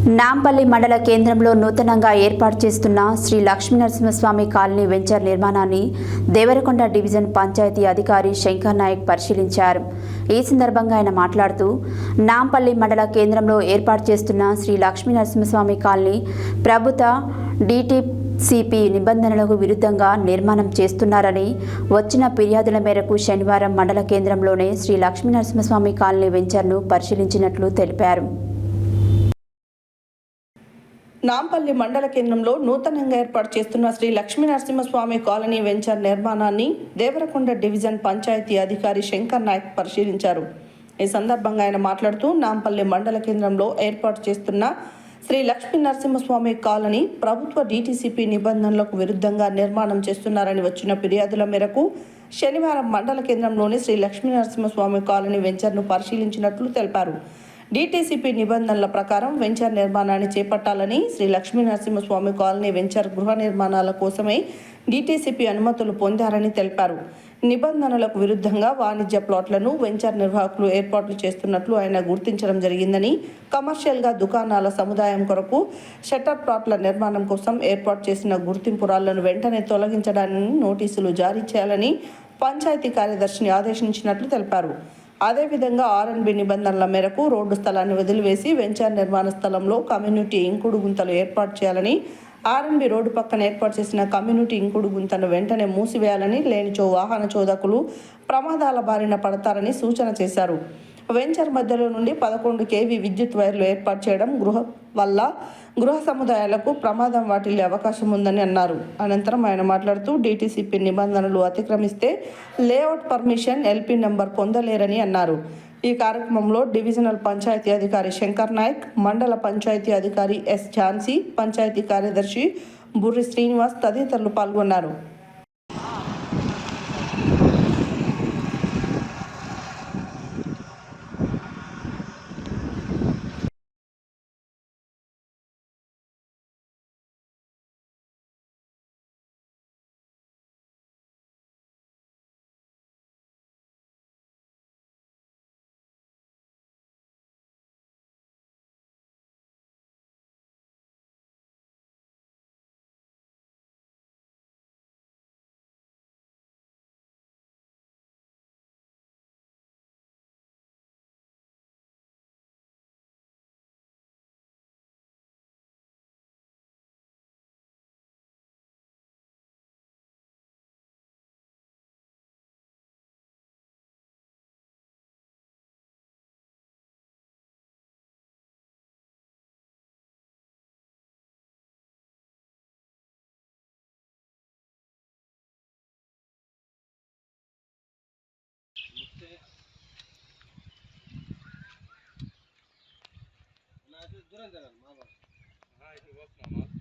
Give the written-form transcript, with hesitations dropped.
నాంపల్లి మండల కేంద్రంలో నూతనంగా ఏర్పాటు చేస్తున్న శ్రీ లక్ష్మీనరసింహస్వామి కాలనీ వెంచర్ నిర్మాణాన్ని దేవరకొండ డివిజన్ పంచాయతీ అధికారి శంకర్ నాయక్ పరిశీలించారు. ఈ సందర్భంగా ఆయన మాట్లాడుతూ నాంపల్లి మండల కేంద్రంలో ఏర్పాటు చేస్తున్న శ్రీ లక్ష్మీనరసింహస్వామి కాలనీ ప్రభుత్వ DTCP నిబంధనలకు విరుద్ధంగా నిర్మాణం చేస్తున్నారని, వచ్చిన ఫిర్యాదుల మేరకు శనివారం మండల కేంద్రంలోనే శ్రీ లక్ష్మీనరసింహస్వామి కాలనీ వెంచర్ను పరిశీలించినట్లు తెలిపారు. నాంపల్లి మండల కేంద్రంలో నూతనంగా ఏర్పాటు చేస్తున్న శ్రీ లక్ష్మీనరసింహస్వామి కాలనీ వెంచర్ నిర్మాణాన్ని దేవరకొండ డివిజన్ పంచాయతీ అధికారి శంకర్ నాయక్ పరిశీలించారు. ఈ సందర్భంగా ఆయన మాట్లాడుతూ నాంపల్లి మండల కేంద్రంలో ఏర్పాటు చేస్తున్న శ్రీ లక్ష్మీనరసింహస్వామి కాలనీ ప్రభుత్వ DTCP నిబంధనలకు విరుద్ధంగా నిర్మాణం చేస్తున్నారని వచ్చిన ఫిర్యాదుల మేరకు శనివారం మండల కేంద్రంలోని శ్రీ లక్ష్మీనరసింహస్వామి కాలనీ వెంచర్ను పరిశీలించినట్లు తెలిపారు. DTCP నిబంధనల ప్రకారం వెంచర్ నిర్మాణాన్ని చేపట్టాలని, శ్రీ లక్ష్మీనరసింహస్వామి కాలనీ వెంచర్ గృహ నిర్మాణాల కోసమే DTCP అనుమతులు పొందారని తెలిపారు. నిబంధనలకు విరుద్ధంగా వాణిజ్య ప్లాట్లను వెంచర్ నిర్వాహకులు ఏర్పాట్లు చేస్తున్నట్లు ఆయన గుర్తించడం జరిగిందని, కమర్షియల్గా దుకాణాల సముదాయం కొరకు షట్టర్ ప్లాట్ల నిర్మాణం కోసం ఏర్పాటు చేసిన గుర్తింపు రాళ్లను వెంటనే తొలగించడానికి నోటీసులు జారీ చేయాలని పంచాయతీ కార్యదర్శిని ఆదేశించినట్లు తెలిపారు. అదేవిధంగా R&B నిబంధనల మేరకు రోడ్డు స్థలాన్ని వదిలివేసి వెంచర్ నిర్మాణ స్థలంలో కమ్యూనిటీ ఇంకుడు గుంతలు ఏర్పాటు చేయాలని, R&B రోడ్డు పక్కన ఏర్పాటు చేసిన కమ్యూనిటీ ఇంకుడు గుంతను వెంటనే మూసివేయాలని, లేనిచో వాహన చోదకులు ప్రమాదాల బారిన పడతారని సూచన చేశారు. వెంచర్ మధ్యలో నుండి 11 kV విద్యుత్ వైర్లు ఏర్పాటు చేయడం వల్ల గృహ సముదాయాలకు ప్రమాదం వాటిల్లే అవకాశం ఉందని అన్నారు. అనంతరం ఆయన మాట్లాడుతూ DTCP నిబంధనలు అతిక్రమిస్తే లేఅవుట్ పర్మిషన్ LP నెంబర్ పొందలేరని అన్నారు. ఈ కార్యక్రమంలో డివిజనల్ పంచాయతీ అధికారి శంకర్ నాయక్, మండల పంచాయతీ అధికారి S ఝాన్సీ, పంచాయతీ కార్యదర్శి బుర్రి శ్రీనివాస్ తదితరులు పాల్గొన్నారు. దూరం జరగాలి మా